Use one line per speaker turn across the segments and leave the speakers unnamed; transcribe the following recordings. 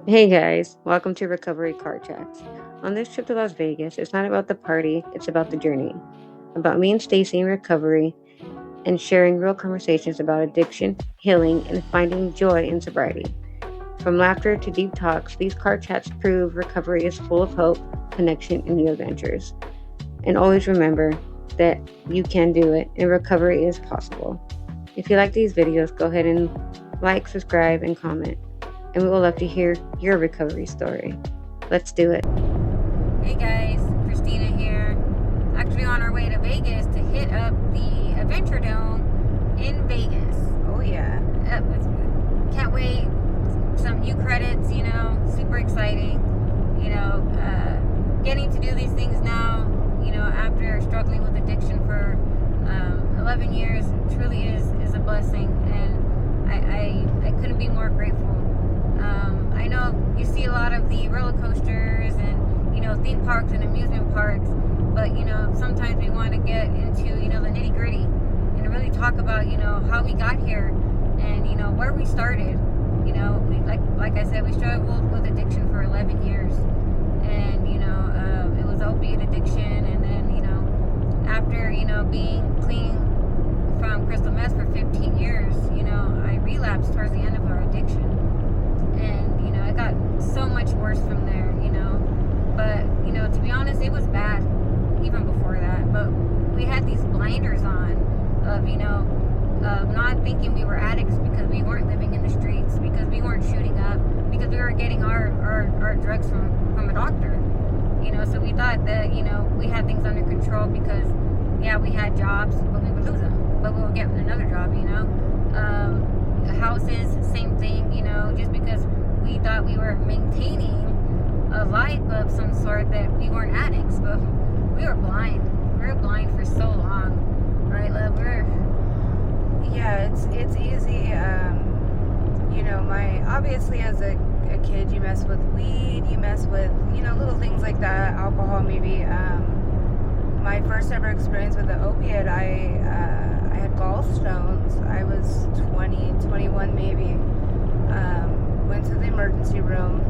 Hey guys, welcome to Recovery Car Chats. On this trip to Las Vegas, it's not about the party, it's about the journey. About me and Stacy in recovery and sharing real conversations about addiction, healing, and finding joy in sobriety. From laughter to deep talks, these car chats prove recovery is full of hope, connection, and new adventures. And always remember that you can do it and recovery is possible. If you like these videos, go ahead and like, subscribe, and comment. And we would love to hear your recovery story. Let's do it.
Hey guys, Christina here. Actually on our way to Vegas to hit up the Adventure Dome in Vegas.
Oh yeah.
Can't wait. Some new credits, super exciting. Getting to do these things now, after struggling with addiction for 11 years truly is a blessing, and I couldn't be more grateful. I know you see a lot of the roller coasters and theme parks and amusement parks, but sometimes we want to get into the nitty gritty and really talk about how we got here and where we started. Like I said, we struggled with addiction for 11 years, and it was opiate addiction, and then after being clean from crystal meth for 15 years, I relapsed towards the end of our addiction. And, it got so much worse from there, But, to be honest, it was bad even before that. But we had these blinders on of not thinking we were addicts because we weren't living in the streets, because we weren't shooting up, because we were getting our drugs from a doctor. So we thought that, we had things under control because, yeah, we had jobs, but we would lose them. But we would get another job, houses, same thing, just because we thought we were maintaining a life of some sort, that we weren't addicts, but we were blind. We were blind for so long, right, love?
Yeah, it's easy. Obviously as a kid, you mess with weed, you mess with little things like that, alcohol maybe. My first ever experience with the opiate, I had gallstones. I was 21 maybe. Went to the emergency room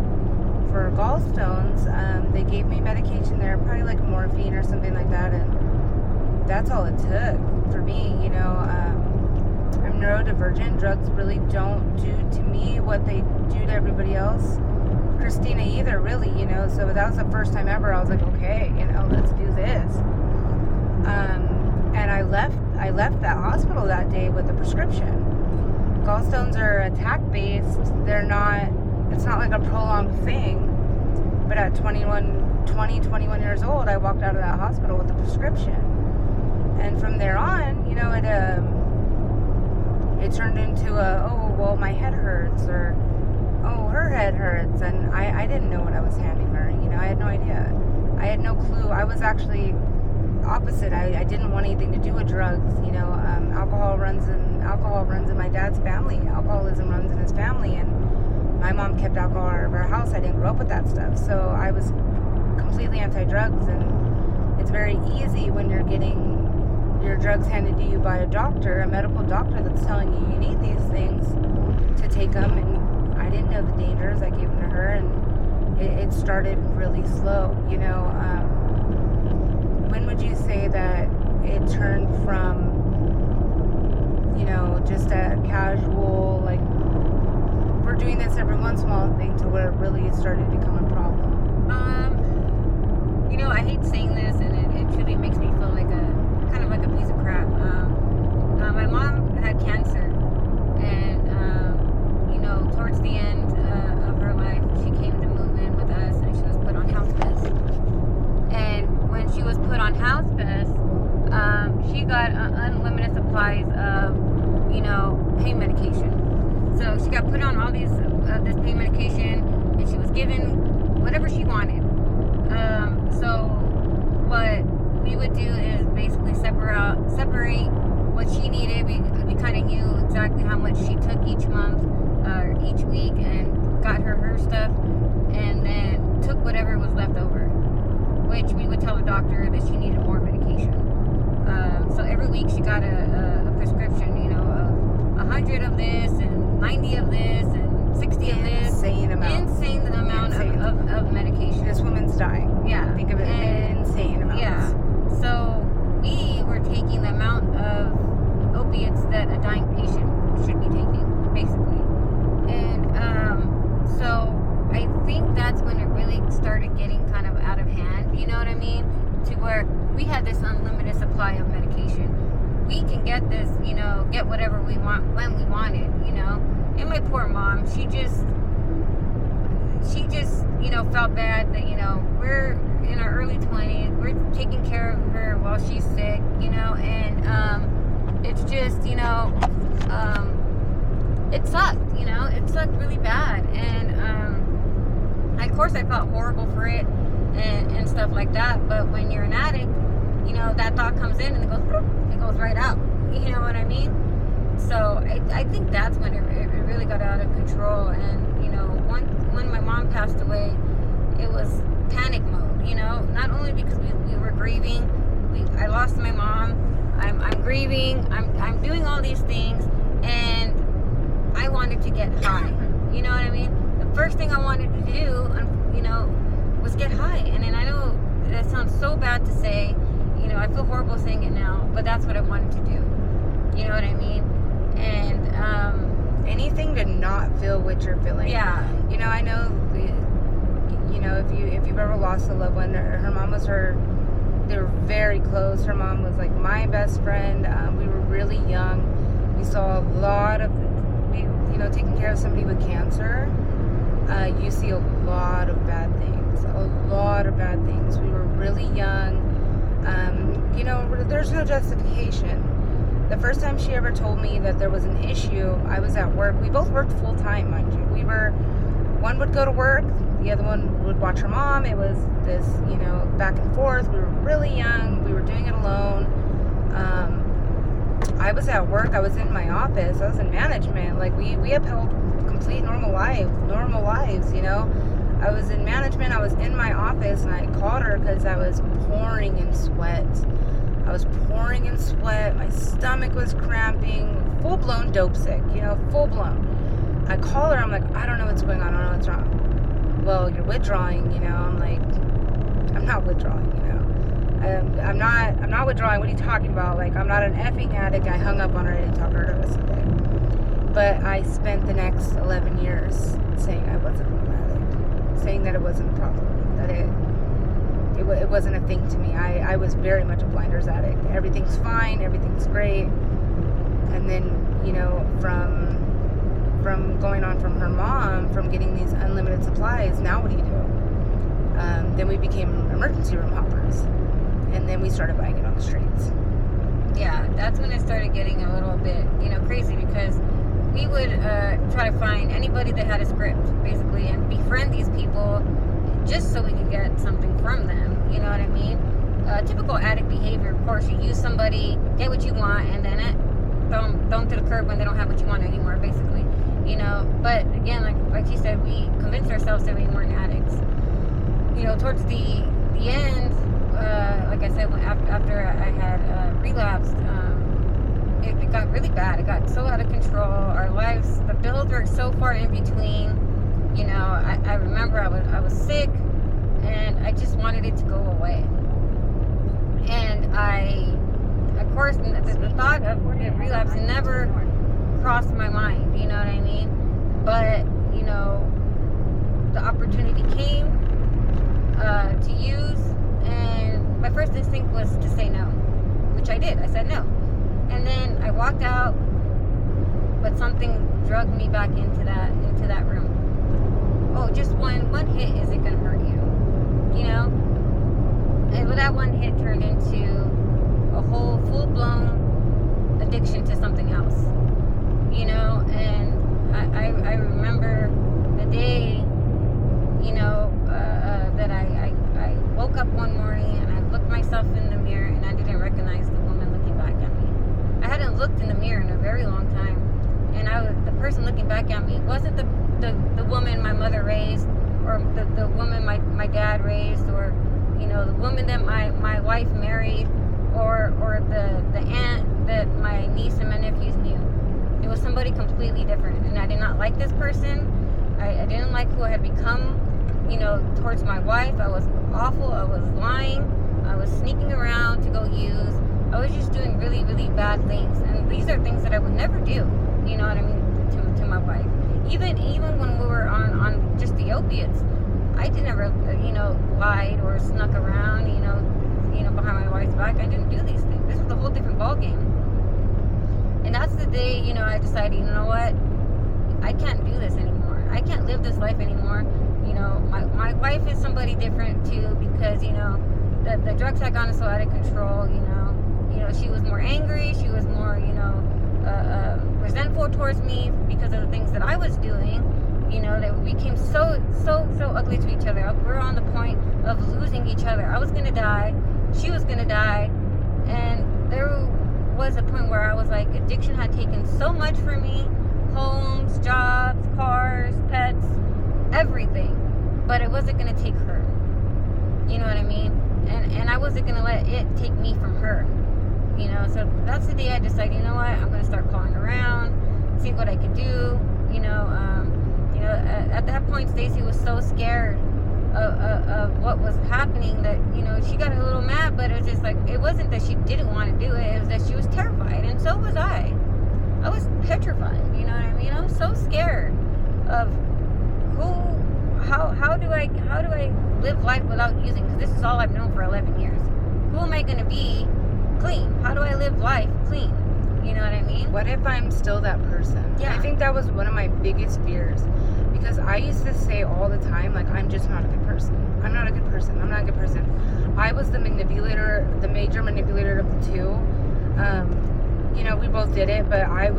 for gallstones. They gave me medication there, probably like morphine or something like that, and that's all it took for me. I'm neurodivergent. Drugs really don't do to me what they do to everybody else. Christina either, really, so that was the first time ever I was like, okay, let's do this. And I left that hospital that day with a prescription. Gallstones are attack based. It's not like a prolonged thing. But at 21 years old, I walked out of that hospital with a prescription. And from there on, it turned into my head hurts, or her head hurts, and I didn't know what I was handing her. I had no idea. I had no clue. I was actually opposite. I didn't want anything to do with drugs. Alcohol runs in my dad's family. Alcoholism runs in his family, and my mom kept alcohol out of our house. I didn't grow up with that stuff, so I was completely anti-drugs. And it's very easy when you're getting your drugs handed to you by a doctor, a medical doctor, that's telling you need these things, to take them. And I didn't know the dangers. I gave them to her, and it started really slow. When would you say that it turned from just a casual, like, we're doing this every once in a while thing, to where it really started to become a problem?
I hate saying this, and it truly makes me feel like kind of like a piece of crap. My mom had cancer, and towards the end of her life, she came to move in with us, and she was put on hospice. And when she was put on hospice, she got unlimited supplies of pain medication. So she got put on all this pain medication, and she was given whatever she wanted. So what we would do is basically separate what she needed. We kind of knew exactly how much she took each month or each week, and got her stuff, and then took whatever was left over, which we would tell the doctor that she needed more medication. So every week she got a prescription, of 100 of this, and 90 of this, and 60 of this.
insane amount.
Insane amount
Insane.
Of medication.
This woman's dying.
Yeah.
Think of it,
And-
insane amounts.
Yeah. So we were taking the amount of opiates that a dying patient should be taking, basically. And so I think that's when it really started getting kind of out of hand, you know what I mean? To where we had this unlimited supply of medication. We can get this, you know, get whatever we want when we want it, you know? And my poor mom, she just, you know, felt bad that, you know, we're in our early 20s, we're taking care of her while she's sick, you know, and it's just, you know, it sucked, you know, it sucked really bad. And of course I felt horrible for it and stuff like that, but when you're an addict, you know, that thought comes in and it goes right out, you know what I mean? So I think that's when it really got out of control. And, you know, when my mom passed away, it was panic mode, you know, not only because we were grieving, I lost my mom, I'm grieving, I'm doing all these things, and I wanted to get high, you know what I mean? The first thing I wanted to do, you know, was get high. And then I know that sounds so bad to say, you know, I feel horrible saying it now, but that's what I wanted to do, you know what I mean? And
anything to not feel what you're feeling.
yeah,
You know, I know, you know, if you've ever lost a loved one, her mom was they were very close. Her mom was like my best friend. We were really young. We saw a lot of, you know, taking care of somebody with cancer. You see a lot of bad things. A lot of bad things. We were really young. You know, there's no justification. The first time she ever told me that there was an issue, I was at work. We both worked full time, mind you. One would go to work, the other one would watch her mom. It was this, you know, back and forth. We were really young. We were doing it alone. I was at work. I was in my office. I was in management. Like, we upheld complete normal lives, you know. I was in management. I was in my office, and I called her because I was pouring in sweat. My stomach was cramping, full-blown dope sick, you know, full-blown. I call her, I'm like, I don't know what's going on, I don't know what's wrong. Well, you're withdrawing, you know. I'm like, I'm not withdrawing, you know. I'm not withdrawing. What are you talking about? Like, I'm not an effing addict. I hung up on her. I didn't talk to her the rest of the day. But I spent the next 11 years saying I wasn't an addict, saying that it wasn't a problem, that it wasn't a thing to me. I was very much a blinders addict. Everything's fine, everything's great. And then, you know, from going on from her mom, from getting these unlimited supplies, now what do you do? Then we became emergency room hoppers. And then we started buying it on the streets.
yeah, that's when it started getting a little bit, you know, crazy, because we would try to find anybody that had a script, basically, and befriend these people just so we could get something from them, you know what I mean? Typical addict behavior, of course. You use somebody, get what you want, and then throw them to the curb when they don't have what you want anymore, basically, you know. But again, like you said, we convinced ourselves that we weren't addicts. You know, towards the end, like I said, after I had relapsed, it got really bad. It got so out of control. Our lives, the bills were so far in between. You know, I remember I was sick, and I just wanted it to go away. And of course, the thought of relapse never crossed my mind, you know what I mean? But, you know, the opportunity came to use, and my first instinct was to say no, which I did. I said no. And then I walked out, but something drugged me back into that room. Oh, just one hit isn't gonna hurt you, you know? And that one hit turned into a whole full-blown addiction to something else, you know? And I remember the day, you know, that I woke up one morning and I looked myself in the mirror and I didn't recognize the woman looking back at me. I hadn't looked in the mirror in a very long time, and the person looking back at me wasn't the woman my mother raised, or the woman my dad raised, or, you know, the woman that my wife married, or the aunt that my niece and my nephews knew. It was somebody completely different, and I did not like this person. I didn't like who I had become, towards my wife. I was awful. I was lying. I was sneaking around to go use. I was just doing really, really bad things. And these are things that I would never do, you know what I mean, to my wife. Even when we were on just the opiates, I did never, lied or snuck around, behind my wife's back. I didn't do these things. This was a whole different ballgame. And that's the day, I decided, you know what? I can't do this anymore. I can't live this life anymore. My wife is somebody different too, because, the drugs had gotten so out of control, she was more angry. She was more, resentful towards me because of the things that I was doing. That we became so ugly to each other. We were on the point of losing each other. I was gonna die. She was gonna die. And there was a point where I was like, addiction had taken so much from me. Homes, jobs, cars, pets, everything. But it wasn't gonna take her. You know what I mean? And I wasn't gonna let it take me from her. So that's the day I decided, you know what, I'm gonna start calling around, see what I could do. At that point, Stacy was so scared of what was happening that, she got a little mad, but it was just like, it wasn't that she didn't want to do it, it was that she was terrified, and so was I. I was petrified, you know what I mean? I was so scared of how do I live life without using, because this is all I've known for 11 years. Who am I going to be clean? How do I live life clean? You know what I mean?
What if I'm still that person?
Yeah.
I think that was one of my biggest fears, because I used to say all the time, like, I'm just not a good person. I'm not a good person. I'm not a good person. I was the manipulator, the major manipulator of the two. We both did it, but I'm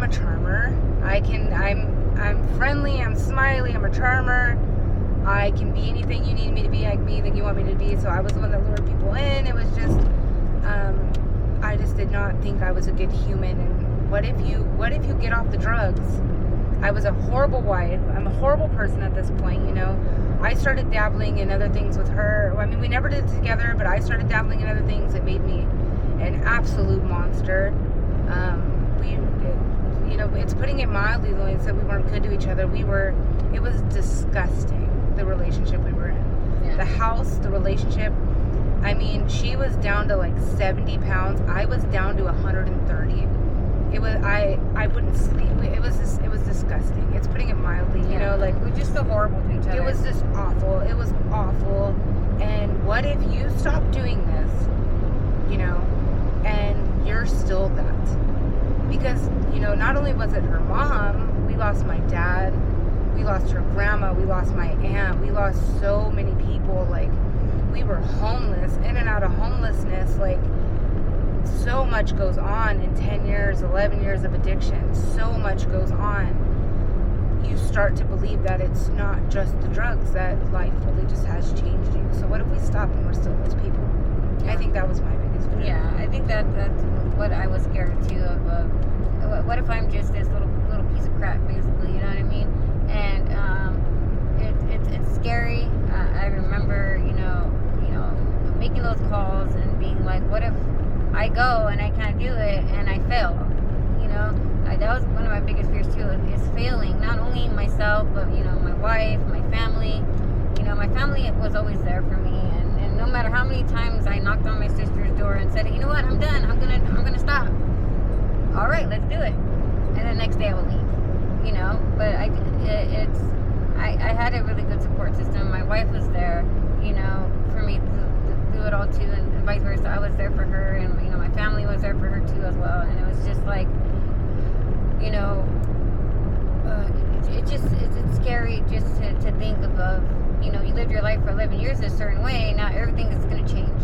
a charmer. I'm friendly, I'm smiley, I'm a charmer. I can be anything you need me to be, I can be anything you want me to be. So I was the one that lured people in. It was just, I just did not think I was a good human. And what if you get off the drugs? I was a horrible wife. I'm a horrible person at this point, I started dabbling in other things with her. I mean, we never did it together, but I started dabbling in other things that made me an absolute monster. It's putting it mildly, though. I said we weren't good to each other. It was disgusting, the relationship we were in.
Yeah.
The house, the relationship. I mean, she was down to like 70 pounds. I was down to 130. It was, I wouldn't sleep. It was disgusting. It's putting it mildly,
we were just so horrible to each other.
It was just awful. It was awful. And what if you stop doing this, and you're still that? Because, not only was it her mom, we lost my dad, we lost her grandma, we lost my aunt, we lost so many people. Like, we were homeless, in and out of homelessness. Like, so much goes on in 10 years, 11 years of addiction. So much goes on. You start to believe that it's not just the drugs, that life really just has changed you. So what if we stop and we're still those people?
Yeah.
I think that was my biggest fear.
Yeah, I think that's what I was scared too of. What if I'm just this little piece of crap, basically? You know what I mean? And it's scary. I remember, making those calls and being like, what if I go and I can't do it and I fail? That was one of my biggest fears too, is failing. Not only myself, but my wife, my family. My family was always there for me, and no matter how many times I knocked on my sister's door and said, you know what, I'm done. I'm gonna stop. All right, let's do it. And the next day I would leave. But I had a really good support system. My wife was there, for me to do it all too, and vice versa. I was there for her, and my family was there for her too as well. And it was just like, it's scary just to think of, you lived your life for 11 years a certain way. Now everything is going to change.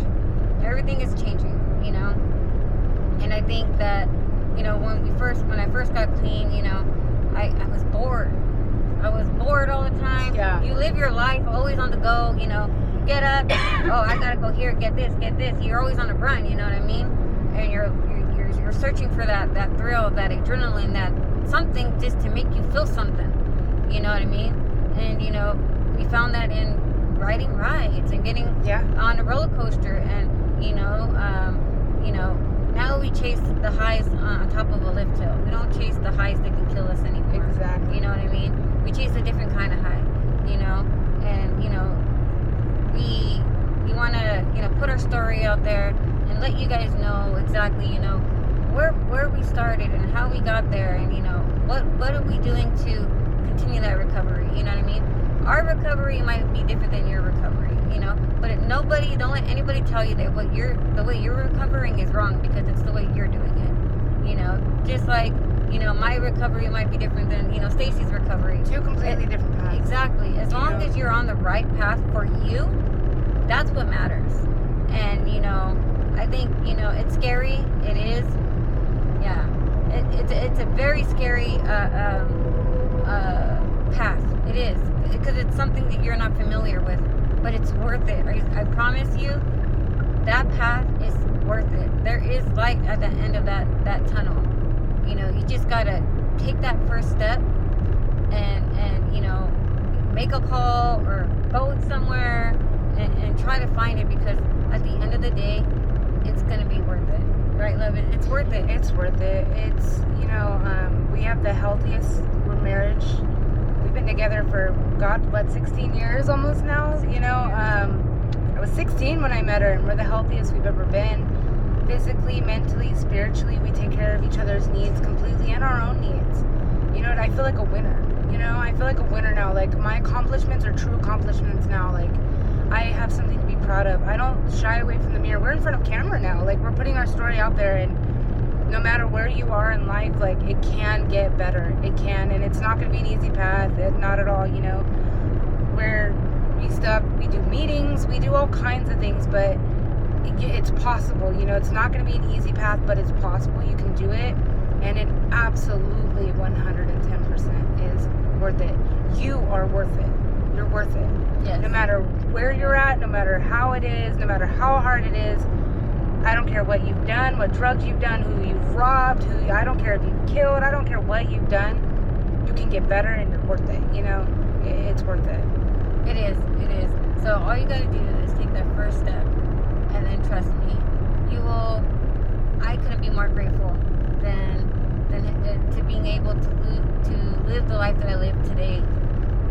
Everything is changing, And I think that, when I first got clean, I was bored. I was bored all the time.
Yeah.
You live your life always on the go, get up, oh, I gotta go here, get this. You're always on the run, you know what I mean? And you're searching for that thrill, that adrenaline, that something just to make you feel something, you know what I mean? And we found that in riding rides and getting on a roller coaster, and now we chase the highs on top of a lift hill. We don't chase the highs that can kill us anymore.
Exactly.
You know what I mean? We chase a different kind of high, you know? And, you know, we want to, you know, put our story out there and let you guys know exactly, you know, where we started and how we got there, and, you know, what are we doing to continue that recovery, you know what I mean? Our recovery might be different than your recovery, you know, but don't let anybody tell you that the way you're recovering is wrong, because it's the way you're doing it, you know? Just like, you know, my recovery might be different than, you know, Stacy's recovery.
Two completely different paths.
Exactly. As long as you're on the right path for you, that's what matters. And, you know, I think, you know, it's scary. It is. Yeah. It's a very scary path. It is. Because it's something that you're not familiar with. But it's worth it. I promise you, that path is worth it. There is light at the end of that tunnel. You know, you just got to take that first step and, you know, make a call or go somewhere and try to find it, because at the end of the day, it's going to be worth it. Right, love? It's worth it.
It's worth it. It's, you know, we have the healthiest marriage. We've been together for, God, what, 16 years almost now? You know, I was 16 when I met her, and we're the healthiest we've ever been. Physically, mentally, spiritually, we take care of each other's needs completely, and our own needs. You know what? I feel like a winner. You know, I feel like a winner now. Like, my accomplishments are true accomplishments now. Like, I have something to be proud of. I don't shy away from the mirror. We're in front of camera now. Like, we're putting our story out there, and no matter where you are in life, like, it can get better. It can, and it's not going to be an easy path. Not at all, you know. We do meetings, we do all kinds of things, but it's possible. You know, it's not going to be an easy path, but it's possible. You can do it, and it absolutely 110% is worth it. You are worth it. You're worth it.
Yes.
No matter where you're at, no matter how it is, no matter how hard it is. I don't care what you've done, what drugs you've done, who you've robbed, I don't care if you've killed, I don't care what you've done. You can get better, and you're worth it. You know, it's worth it.
It is. It is. So all you got to do is take that first step, and then trust me, I couldn't be more grateful than to being able to live the life that I live today.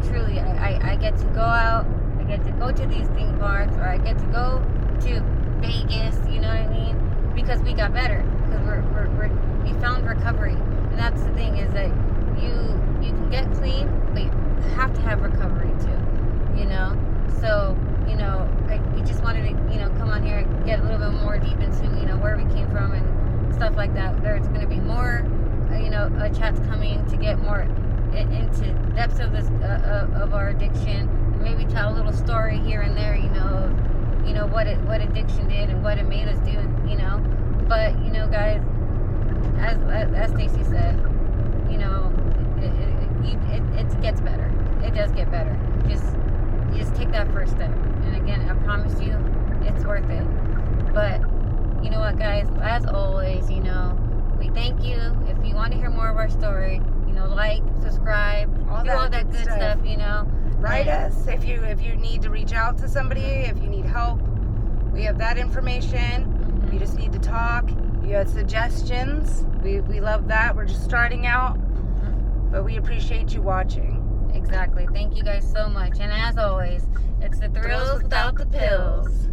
Truly, I get to go out, I get to go to these theme parks, or I get to go to Vegas, you know what I mean? Because we got better, because we found recovery. And that's the thing, is that you can get clean, but you have to have recovery too, you know? So, you know, we just wanted to, you know, come on here and get a little bit more deep into, you know, where we came from and stuff like that. There's going to be more, you know, chats coming to get more into depths of this of our addiction, and maybe tell a little story here and there, you know, what addiction did and what it made us do, you know. But, you know, guys, as Stacy said, you know, it gets better. It does get better. Just take that first step, and again, I promise you, it's worth it. But you know what, guys, as always, you know, we thank you. If you want to hear more of our story, you know, like, subscribe, all that good stuff, you know.
Write us if you need to reach out to somebody, if you need help. We have that information.
Mm-hmm.
You just need to talk. You have suggestions. We love that. We're just starting out, but we appreciate you watching.
Exactly. Thank you guys so much. And as always, it's the thrills without the pills.